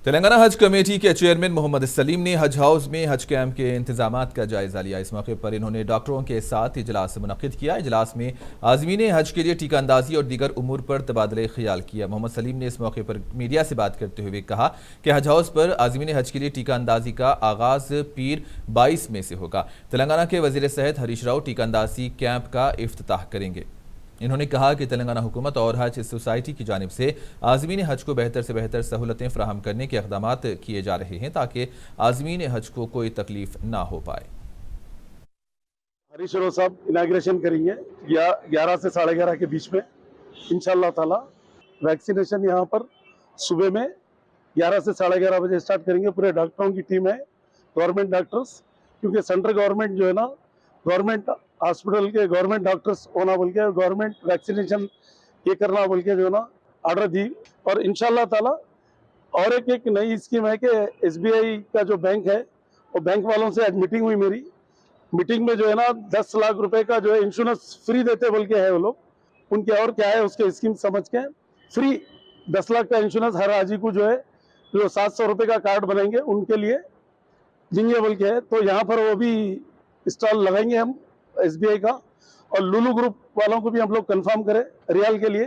तेलंगाना हज कमेटी के चेयरमैन मोहम्मद सलीम ने हज हाउस में हज कैंप के इंतजामात का जायजा लिया। इस मौके पर इन्होंने डॉक्टरों के साथ इजलास मुनक्किद किया। इजलास में आज़मीन हज के लिए टीका अंदाजी और दीगर उमूर पर तबादला ख्याल किया। मोहम्मद सलीम ने इस मौके पर मीडिया से बात करते हुए कहा कि हज हाउस पर आज़मीन हज के लिए टीका अंदाजी का आगाज पीर 22 में से होगा। तेलंगाना के वजीर सेहत हरीश राव टीका अंदाजी कैंप का इफ्तिताह करेंगे। इन्होंने कहा कि तेलंगाना हुकूमत और हज सोसाइटी की जानिब से आज़मीन हज को बेहतर से बेहतर सहूलतें फराहम करने के इक़दाम किए जा रहे हैं ताकि आज़मीन हज को कोई तकलीफ ना हो पाए। हरीश राव साहब इनाग्रेशन करेंगे 11 से 11:30 के बीच में इंशाल्लाह ताला। वैक्सीनेशन यहाँ पर सुबह में 11 से 11:30 बजे स्टार्ट करेंगे। पूरे डॉक्टरों की टीम है, गवर्नमेंट डॉक्टर्स, क्योंकि सेंट्रल गवर्नमेंट जो है ना, गवर्नमेंट हॉस्पिटल के गवर्नमेंट डॉक्टर्स होना बोल के, गवर्नमेंट वैक्सीनेशन ये करना बोल के जो है ना ऑर्डर दी। और इंशाल्लाह ताला और एक नई स्कीम है कि SBI का जो बैंक है, वो बैंक वालों से आज मीटिंग हुई मेरी। मीटिंग में जो है ना 10 लाख रुपए का जो है इंश्योरेंस फ्री देते बोल के है वो लोग। उनके और क्या है उसके स्कीम समझ के फ्री 10 लाख का इंश्योरेंस हर हाजी को जो है, जो 700 रुपए का कार्ड बनाएंगे उनके लिए देंगे बोल के है। तो यहाँ पर वो भी स्टॉल लगाएंगे हम SBI का। और लुलु ग्रुप वालों को भी हम लोग कंफर्म करें रियाल के लिए।